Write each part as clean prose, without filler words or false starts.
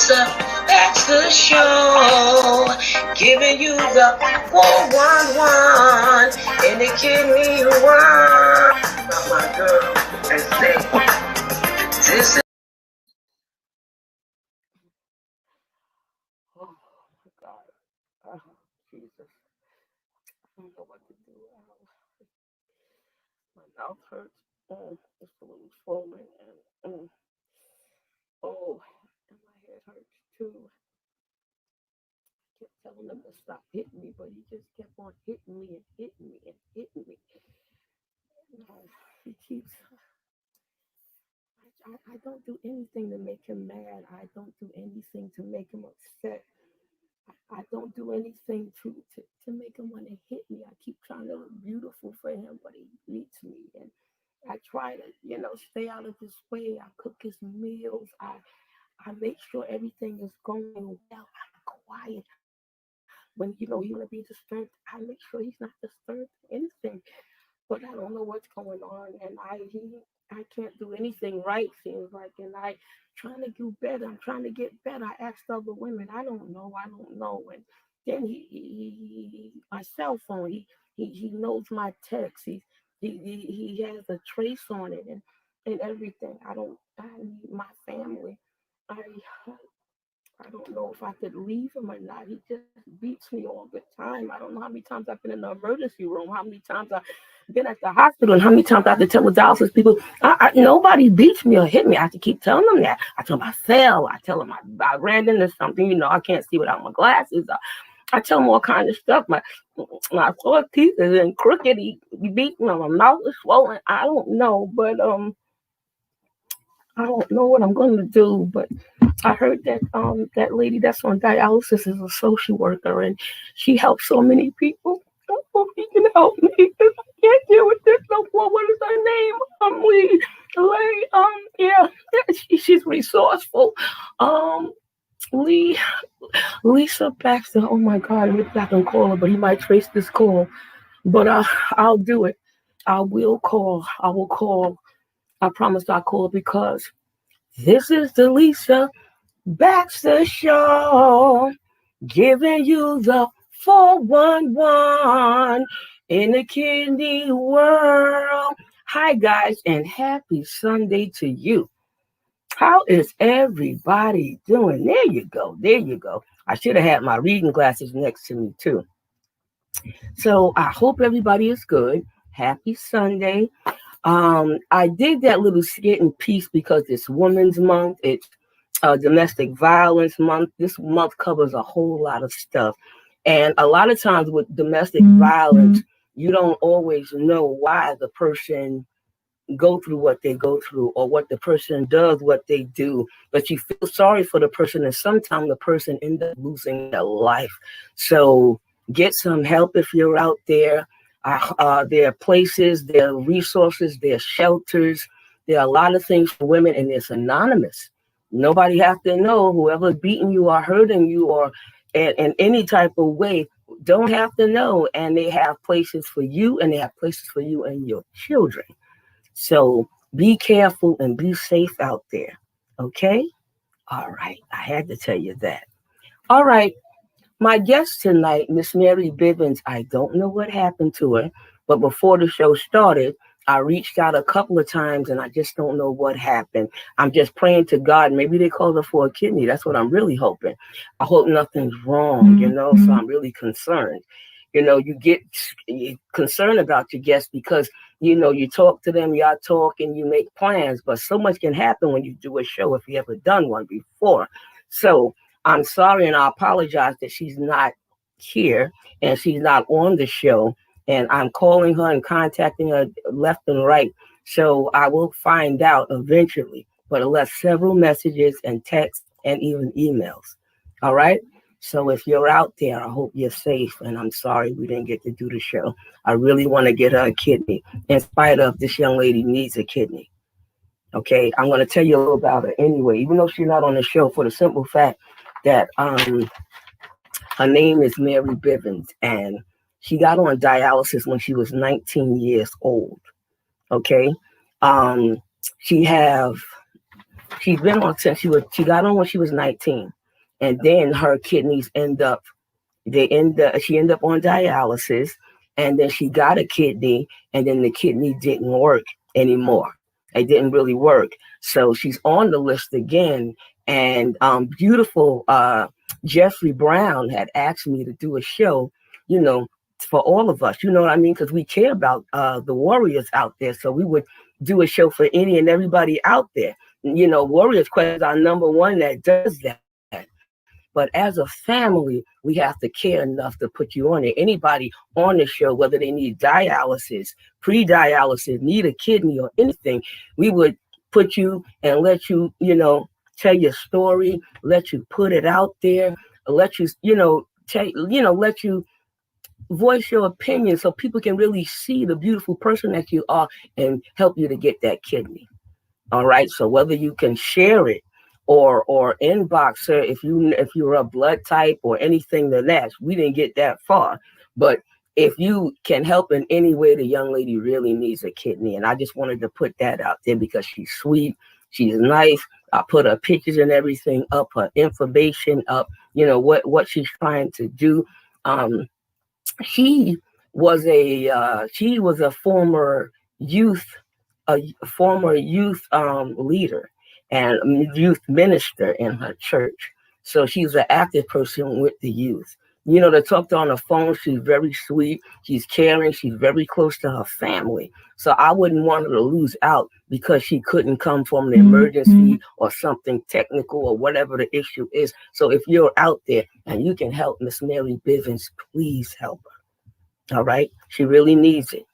Lisa Baxter Show, giving you the 411 in the kidney one. My girl, and say, this is. Oh my God. Jesus. I don't know what to do. My mouth hurts. It's a little swollen. And oh, and my head hurts too. I kept telling him to stop hitting me, but he just kept on hitting me and hitting me and hitting me. He keeps. I don't do anything to make him mad. I don't do anything to make him upset. I don't do anything to make him want to hit me. I keep trying to look beautiful for him, but he beats me. And I try to, stay out of his way. I cook his meals. I make sure everything is going well. I'm quiet. When, he want to be disturbed, I make sure he's not disturbed anything. But I don't know what's going on. And I can't do anything right, seems like. And I trying to do better. I'm trying to get better. I asked other women. I don't know. And then my cell phone. He knows my text. He has a trace on it and everything. I need my family. I I don't know if I could leave him or not. He just beats me all the time. I don't know how many times I've been in the emergency room, how many times I've been at the hospital, and how many times I have to tell the dialysis people, nobody beats me or hit me. I have to keep telling them that. I tell them I fell. I tell them I ran into something. I can't see without my glasses. I tell him all kinds of stuff. My front teeth is in crooked. He beat me. My mouth is swollen. I don't know, but I don't know what I'm going to do. But I heard that that lady that's on dialysis is a social worker, and she helps so many people. I hope he can help me because I can't deal with this no more. What is her name? Yeah, she's resourceful. Um, Lee, Lisa Baxter. Oh my God, maybe I can call her, but he might trace this call. But I'll do it. I will call. I will call. I promise I'll call because this is the Lisa Baxter Show, giving you the 411 in the kidney world. Hi, guys, and happy Sunday to you. How is everybody doing? There you go. There you go. I should have had my reading glasses next to me, too. So I hope everybody is good. Happy Sunday. I did that little skit and piece because it's Women's Month. It's Domestic Violence Month. This month covers a whole lot of stuff. And a lot of times with domestic violence, you don't always know why the person go through what they go through or what the person does, what they do. But you feel sorry for the person, and sometimes the person ends up losing their life. So get some help if you're out there. There are places, there are resources, there are shelters. There are a lot of things for women, and it's anonymous. Nobody has to know. Whoever's beating you or hurting you or in any type of way don't have to know. And they have places for you, and they have places for you and your children. So be careful and be safe out there. Okay? All right. I had to tell you that. All right. My guest tonight, Miss Mary Bivins, I don't know what happened to her, but before the show started, I reached out a couple of times and I just don't know what happened. I'm just praying to God. Maybe they called her for a kidney. That's what I'm really hoping. I hope nothing's wrong, so I'm really concerned. You get concerned about your guests because, you talk to them, y'all talk and you make plans, but so much can happen when you do a show if you ever done one before. So I'm sorry and I apologize that she's not here and she's not on the show. And I'm calling her and contacting her left and right. So I will find out eventually. But I left several messages and texts and even emails. All right? So if you're out there, I hope you're safe. And I'm sorry we didn't get to do the show. I really want to get her a kidney, in spite of this young lady needs a kidney. Okay? I'm going to tell you a little about her anyway, even though she's not on the show, for the simple fact that her name is Mary Bivins, and she got on dialysis when she was 19 years old. Okay, she's been on since she got on when she was 19. and then her kidneys she ended up on dialysis, and then she got a kidney, and then the kidney didn't work anymore. It didn't really work. So she's on the list again. And beautiful Jeffrey Brown had asked me to do a show, you know, for all of us, you know what I mean? Because we care about the warriors out there. So we would do a show for any and everybody out there. You know, Warriors Quest is our number one that does that. But as a family, we have to care enough to put you on it. Anybody on the show, whether they need dialysis, pre-dialysis, need a kidney or anything, we would put you and let you, you know, tell your story, let you put it out there, let you, you know, let you voice your opinion so people can really see the beautiful person that you are and help you to get that kidney. All right. So whether you can share it or inbox her if you're a blood type or anything to that, we didn't get that far. But if you can help in any way, the young lady really needs a kidney. And I just wanted to put that out there because she's sweet, she's nice. I put her pictures and everything up, her information up, you know, what she's trying to do. Um, she she was a youth former youth leader and youth minister in her church. So she's an active person with the youth. You know, to talk to her on the phone, she's very sweet, she's caring, she's very close to her family. So I wouldn't want her to lose out because she couldn't come from an emergency or something technical or whatever the issue is. So if you're out there and you can help Miss Mary Bivins, please help her. All right? She really needs it.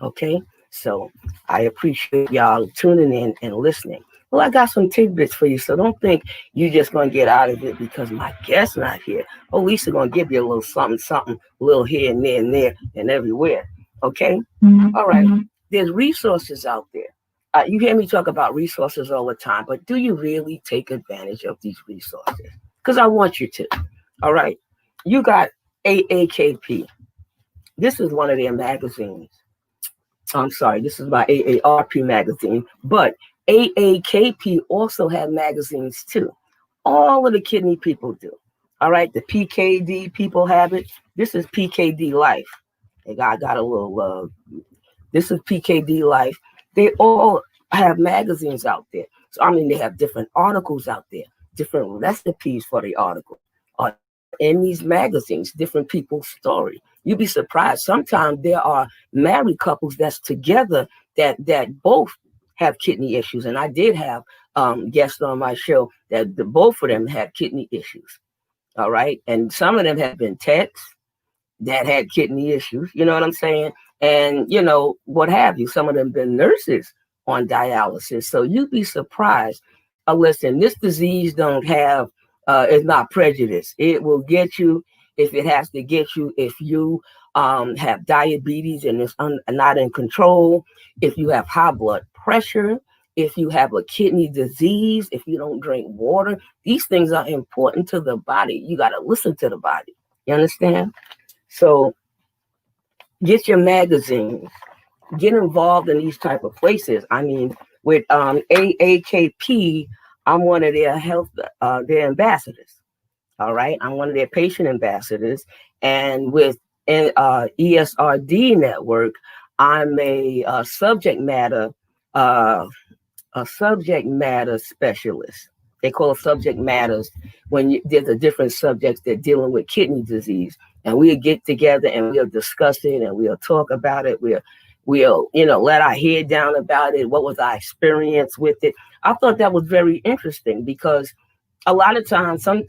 Okay? So I appreciate y'all tuning in and listening. Well, I got some tidbits for you, so don't think you're just going to get out of it because my guest's not here. Oh, Lisa going to give you a little something, a little here and there and everywhere. Okay? All right. There's resources out there. You hear me talk about resources all the time, but do you really take advantage of these resources? Because I want you to. All right. You got AAKP. This is one of their magazines. I'm sorry, this is my AARP magazine, but AAKP also have magazines too. All of the kidney people do. All right, the PKD people have it. This is PKD Life. I got a little, this is PKD Life. They all have magazines out there. So, I mean, they have different articles out there, different recipes for the article. In these magazines, different people's story. You'd be surprised. Sometimes there are married couples that's together that both have kidney issues. And I did have guests on my show that both of them had kidney issues. All right. And some of them have been techs that had kidney issues. You know what I'm saying? And, you know, what have you. Some of them been nurses on dialysis. So you'd be surprised. Listen, this disease don't have, it's not prejudice. It will get you if it has to get you, if you have diabetes and it's not in control, if you have high blood pressure, if you have a kidney disease, if you don't drink water, these things are important to the body. You got to listen to the body. You understand? So get your magazines, get involved in these type of places. I mean, with AAKP, I'm one of their their ambassadors. All right. I'm one of their patient ambassadors. And with ESRD Network, I'm a subject matter specialist. They call it subject matters when there's a different subjects that dealing with kidney disease. And we'll get together and we'll discuss it and we'll talk about it. We'll let our head down about it. What was our experience with it? I thought that was very interesting because a lot of times some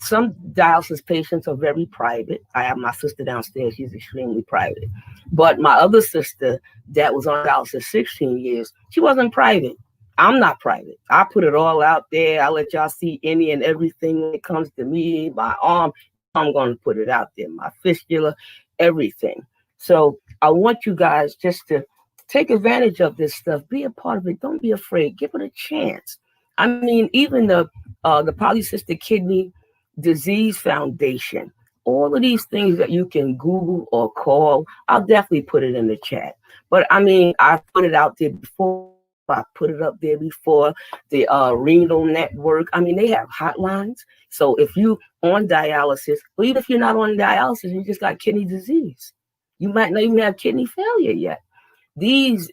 dialysis patients are very private. I have my sister downstairs. She's extremely private. But my other sister that was on dialysis 16 years, she wasn't private. I'm not private. I put it all out there. I let y'all see any and everything when it comes to me, my arm. I'm going to put it out there, my fistula, everything. So I want you guys just to take advantage of this stuff. Be a part of it. Don't be afraid. Give it a chance. I mean, even the Polycystic Kidney Disease Foundation, all of these things that you can Google or call, I'll definitely put it in the chat. But I mean, I put it out there before. I put it up there before. The renal network. I mean, they have hotlines. So if you on dialysis, or even if you're not on dialysis, you just got kidney disease. You might not even have kidney failure yet. These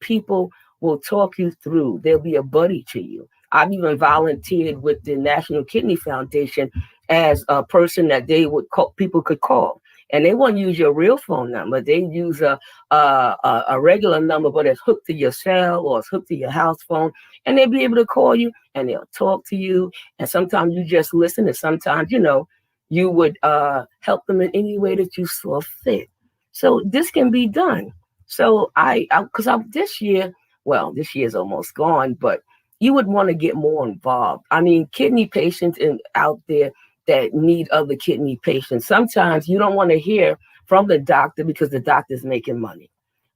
people will talk you through. They'll be a buddy to you. I've even volunteered with the National Kidney Foundation as a person that they would call, people could call. And they won't use your real phone number. They use a regular number, but it's hooked to your cell or it's hooked to your house phone. And they'll be able to call you and they'll talk to you. And sometimes you just listen. And sometimes, you would help them in any way that you saw fit. So this can be done. So because this year, well, this year's almost gone, but you would want to get more involved. I mean, kidney patients out there that need other kidney patients. Sometimes you don't want to hear from the doctor because the doctor's making money.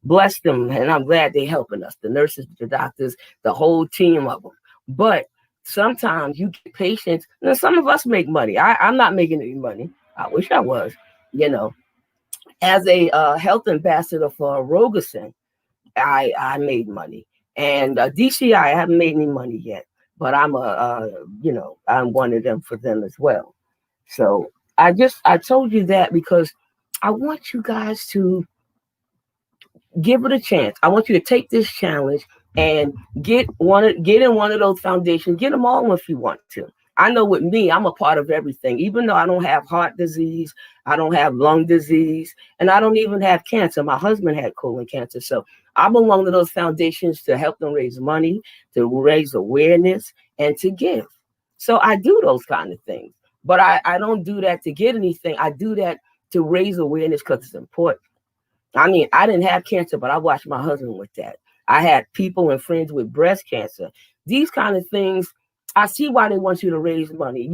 Bless them, and I'm glad they're helping us, the nurses, the doctors, the whole team of them. But sometimes you get patients, and some of us make money. I'm not making any money. I wish I was, As a health ambassador for Rogerson, I made money. And DCI, I haven't made any money yet, but I'm I'm one of them for them as well. So I told you that because I want you guys to give it a chance. I want you to take this challenge and get in one of those foundations. Get them all if you want to. I know with me, I'm a part of everything. Even though I don't have heart disease, I don't have lung disease, and I don't even have cancer. My husband had colon cancer. So I belong to those foundations to help them raise money, to raise awareness, and to give. So I do those kind of things. But I don't do that to get anything. I do that to raise awareness because it's important. I mean, I didn't have cancer, but I watched my husband with that. I had people and friends with breast cancer. These kind of things, I see why they want you to raise money.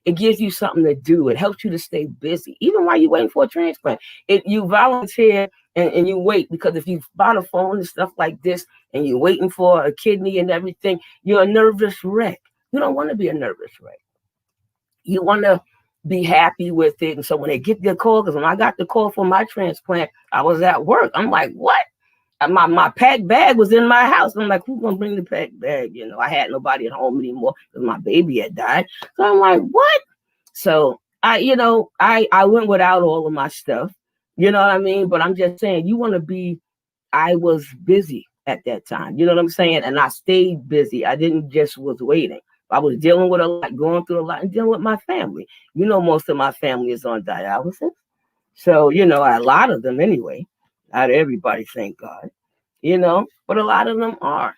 It gives you something to do. It helps you to stay busy, even while you're waiting for a transplant. You volunteer and you wait, because if you buy a phone and stuff like this and you're waiting for a kidney and everything, you're a nervous wreck. You don't want to be a nervous wreck. You want to be happy with it. And so when they get the call, because when I got the call for my transplant, I was at work. I'm like, what? My packed bag was in my house. I'm like, who's gonna bring the packed bag? I had nobody at home anymore because my baby had died. So I'm like, what? So I went without all of my stuff. You know what I mean? But I'm just saying, I was busy at that time. You know what I'm saying? And I stayed busy. I didn't just was waiting. I was dealing with a lot, going through a lot, and dealing with my family. Most of my family is on dialysis. So, a lot of them anyway. Not everybody, thank God. But a lot of them are.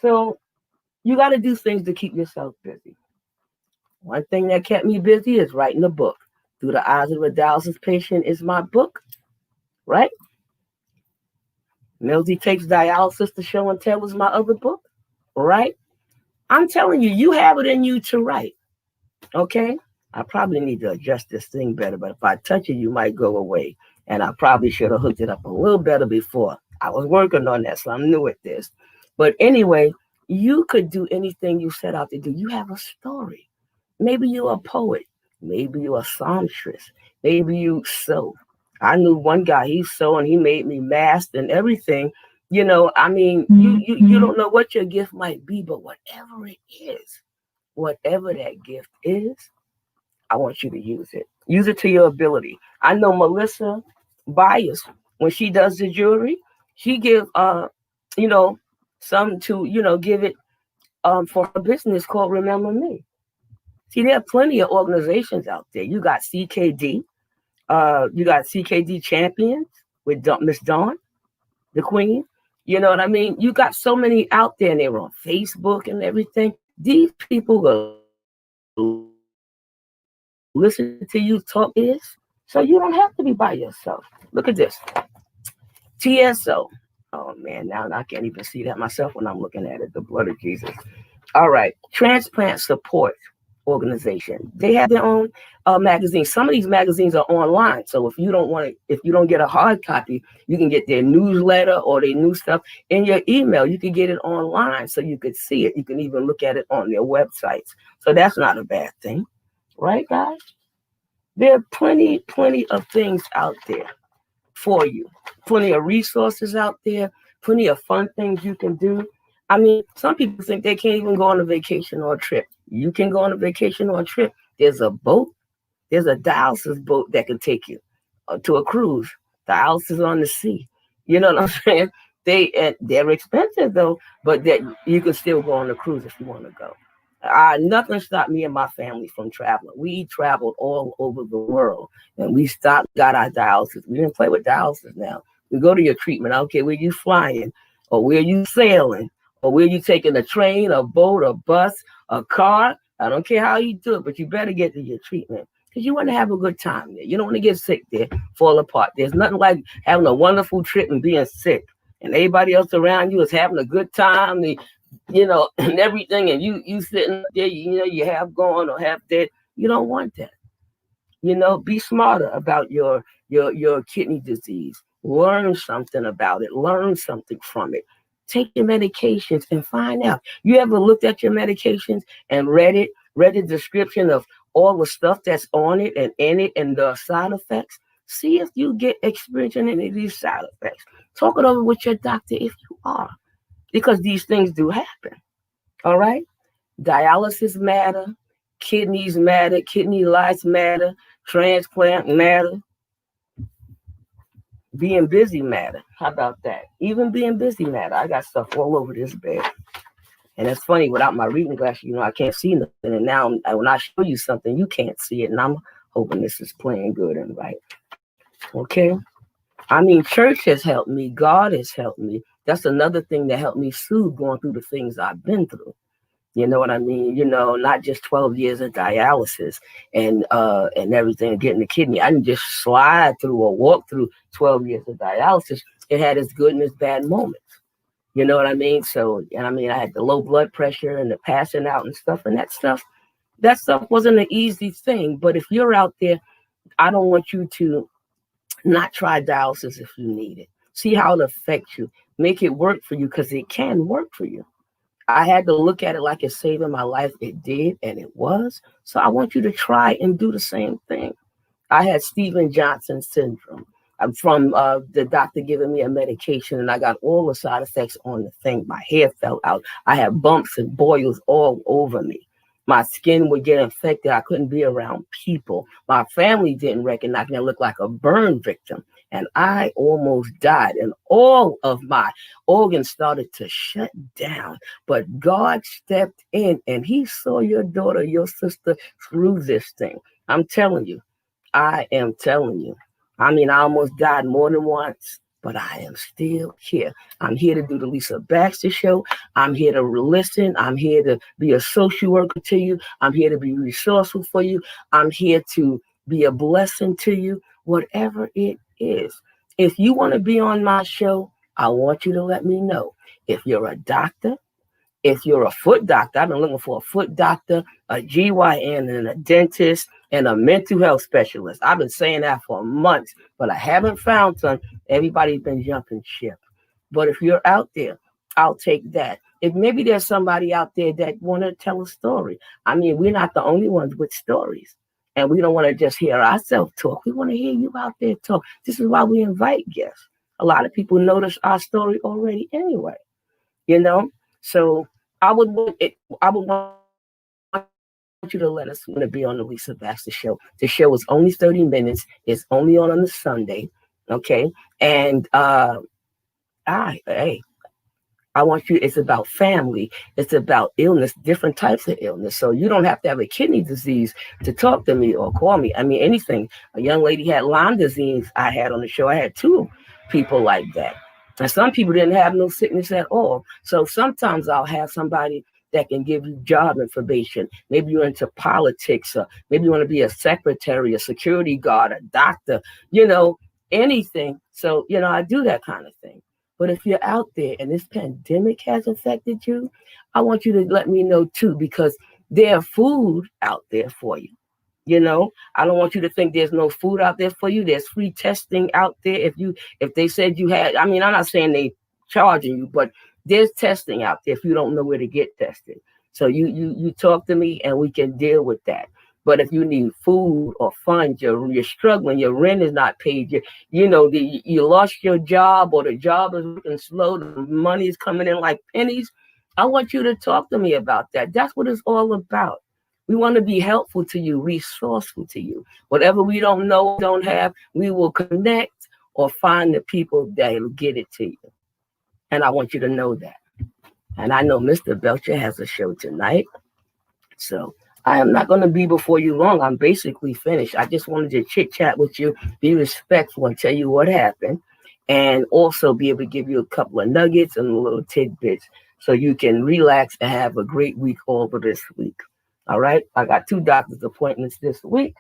So you got to do things to keep yourself busy. One thing that kept me busy is writing a book. Through the Eyes of a Dialysis Patient is my book, right? Millsy Takes Dialysis to Show and Tell was my other book, right? I'm telling you, you have it in you to write, okay? I probably need to adjust this thing better, but if I touch it, you might go away. And I probably should have hooked it up a little better before. I was working on that, so I'm new at this. But anyway, you could do anything you set out to do. You have a story. Maybe you're a poet. Maybe you're a songstress. Maybe you sew. I knew one guy, he sewed and he made me masks and everything. You don't know what your gift might be, but whatever that gift is, I want you to use it. Use it to your ability. I know Melissa Byers, when she does the jewelry, she give some to give it for her business called Remember Me. See, there are plenty of organizations out there. You got CKD, you got CKD Champions with Miss Dawn, the Queen. You know what I mean? You got so many out there, and they're on Facebook and everything. These people will listen to you talk is, so you don't have to be by yourself. Look at this. TSO. Oh man, now I can't even see that myself when I'm looking at it. The blood of Jesus. All right. Transplant Support Organization. They have their own magazine. Some of these magazines are online. So if you don't get a hard copy, you can get their newsletter or their new stuff in your email. You can get it online so you could see it. You can even look at it on their websites. So that's not a bad thing. Right, guys? There are plenty of things out there for you. Plenty of resources out there. plenty of fun things you can do. I mean, some people think they can't even go on a vacation or a trip. You can go on a vacation or a trip. There's a boat, there's a dialysis boat that can take you to a cruise. Dialysis on the sea. You know what I'm saying? They're expensive though, but that you can still go on a cruise if you want to go. Nothing stopped me and my family from traveling. We traveled all over the world, and we stopped, got our dialysis. We didn't play with dialysis now. You go to your treatment. I don't care where you flying, or where you sailing, or where you taking a train, a boat, a bus, a car. I don't care how you do it, but you better get to your treatment because you want to have a good time there. You don't want to get sick there, fall apart. There's nothing like having a wonderful trip and being sick, and everybody else around you is having a good time. And everything, and you sitting there, you have gone or have dead. You don't want that. Be smarter about your kidney disease. Learn something about it. Learn something from it. Take your medications and find out. You ever looked at your medications and read the description of all the stuff that's on it and in it and the side effects? See if you get experiencing any of these side effects. Talk it over with your doctor if you are, because these things do happen. All right? Dialysis matter, kidneys matter, kidney lice matter, transplant matter, being busy matter. How about that? Even being busy matter. I got stuff all over this bed. And it's funny, without my reading glasses, I can't see nothing. And now when I show you something, you can't see it. And I'm hoping this is playing good and right. Okay? I mean, church has helped me. God has helped me. That's another thing that helped me soothe going through the things I've been through. You know what I mean? Not just 12 years of dialysis and everything, getting the kidney. I didn't just slide through or walk through 12 years of dialysis. It had its good and its bad moments. You know what I mean? So, I had the low blood pressure and the passing out and stuff. And that stuff wasn't an easy thing. But if you're out there, I don't want you to not try dialysis if you need it. See how it affects you. Make it work for you, because it can work for you. I had to look at it like it's saving my life. It did, and it was. So I want you to try and do the same thing. I had Steven Johnson syndrome. I'm from the doctor giving me a medication, and I got all the side effects on the thing. My hair fell out. I had bumps and boils all over me. My skin would get infected. I couldn't be around people. My family didn't recognize me. I looked like a burn victim. And I almost died. And all of my organs started to shut down. But God stepped in, and he saw your daughter, your sister, through this thing. I'm telling you. I am telling you. I almost died more than once, but I am still here. I'm here to do the Lisa Baxter Show. I'm here to listen. I'm here to be a social worker to you. I'm here to be resourceful for you. I'm here to be a blessing to you, whatever it is. If you want to be on my show, I want you to let me know. If you're a doctor, if you're a foot doctor, I've been looking for a foot doctor, a GYN, and a dentist, and a mental health specialist. I've been saying that for months, but I haven't found some. Everybody's been jumping ship. But if you're out there, I'll take that. If maybe there's somebody out there that want to tell a story. We're not the only ones with stories. And we don't want to just hear ourselves talk. We want to hear you out there talk. This is why we invite guests. A lot of people notice our story already anyway. So I would want you to let us want to be on the Lisa Baxter Show. The show is only 30 minutes. It's only on a Sunday. Okay. And I want you, it's about family. It's about illness, different types of illness. So you don't have to have a kidney disease to talk to me or call me. Anything. A young lady had Lyme disease. I had on the show. I had 2 people like that. And some people didn't have no sickness at all. So sometimes I'll have somebody that can give you job information. Maybe you're into politics, or maybe you want to be a secretary, a security guard, a doctor, anything. So, I do that kind of thing. But if you're out there and this pandemic has affected you, I want you to let me know too, because there's food out there for you. I don't want you to think there's no food out there for you. There's free testing out there. If they said you had, I'm not saying they charging you, but there's testing out there if you don't know where to get tested. So you talk to me and we can deal with that. But if you need food or funds, you're struggling, your rent is not paid, you lost your job, or the job is looking slow, the money is coming in like pennies, I want you to talk to me about that. That's what it's all about. We want to be helpful to you, resourceful to you. Whatever we don't know, don't have, we will connect or find the people that will get it to you. And I want you to know that. And I know Mr. Belcher has a show tonight. So I am not going to be before you long. I'm basically finished. I just wanted to chit chat with you, be respectful, and tell you what happened. And also be able to give you a couple of nuggets and little tidbits so you can relax and have a great week over this week. All right. I got 2 doctor's appointments this week.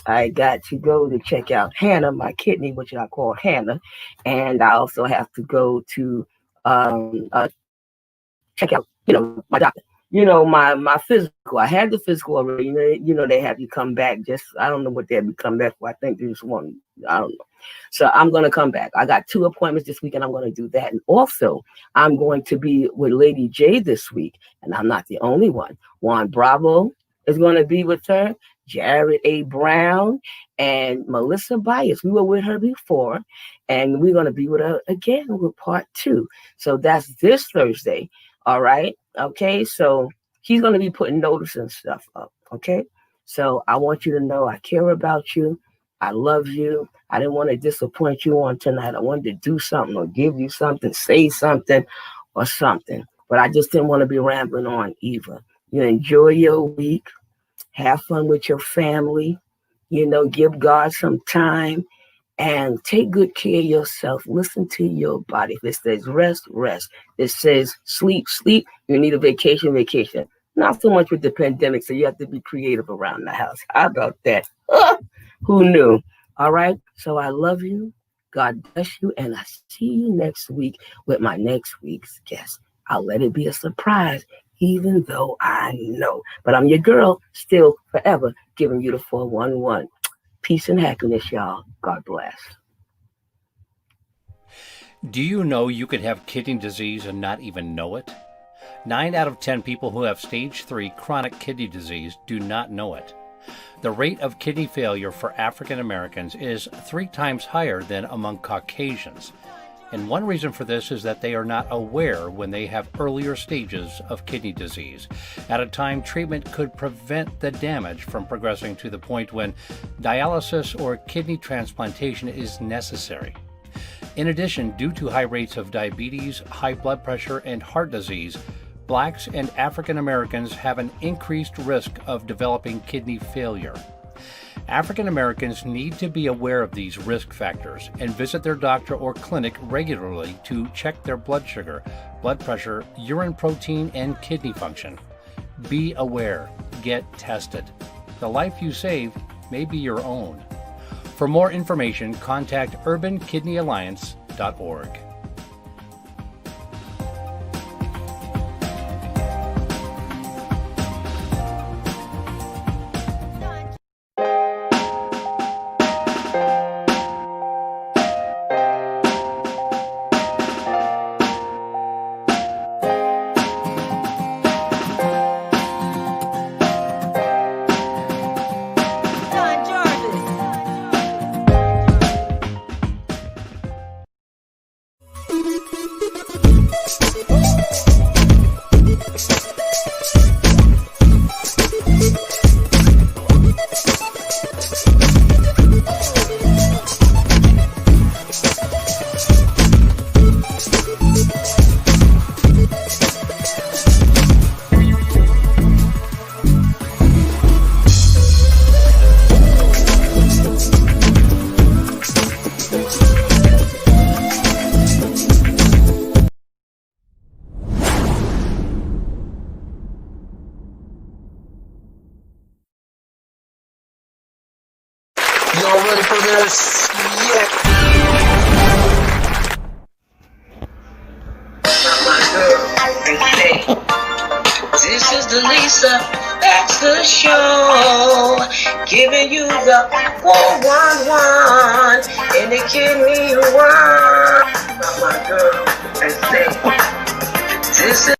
I got to go to check out Hannah, my kidney, which I call Hannah. And I also have to go to check out, my doctor. My physical. I had the physical already. They have you come back. I don't know what they have you come back for. I think they just want, I don't know. So I'm going to come back. I got 2 appointments this week, and I'm going to do that. And also, I'm going to be with Lady J this week, and I'm not the only one. Juan Bravo is going to be with her, Jared A. Brown, and Melissa Bias. We were with her before, and we're going to be with her again with part 2. So that's this Thursday. All right. Okay. So he's going to be putting notice and stuff up. Okay. So I want you to know I care about you. I love you. I didn't want to disappoint you on tonight. I wanted to do something or give you something, say something or something. But I just didn't want to be rambling on either. You enjoy your week. Have fun with your family. Give God some time. And take good care of yourself. Listen to your body. If it says rest, rest. It says sleep, sleep. You need a vacation, vacation. Not so much with the pandemic, so you have to be creative around the house. How about that? Who knew? All right. So I love you. God bless you. And I see you next week with my next week's guest. I'll let it be a surprise, even though I know. But I'm your girl, still forever, giving you the 411. Peace and happiness, y'all. God bless. Do you know you could have kidney disease and not even know it? 9 out of 10 people who have stage 3 chronic kidney disease do not know it. The rate of kidney failure for African Americans is 3 times higher than among Caucasians. And one reason for this is that they are not aware when they have earlier stages of kidney disease. At a time, treatment could prevent the damage from progressing to the point when dialysis or kidney transplantation is necessary. In addition, due to high rates of diabetes, high blood pressure, and heart disease, Blacks and African Americans have an increased risk of developing kidney failure. African Americans need to be aware of these risk factors and visit their doctor or clinic regularly to check their blood sugar, blood pressure, urine protein, and kidney function. Be aware. Get tested. The life you save may be your own. For more information, contact urbankidneyalliance.org. Y'all ready for this? Yeah. My girl, and say, this is the Lisa Baxter Show, giving you the 411 in the kidney world. My girl, and say, this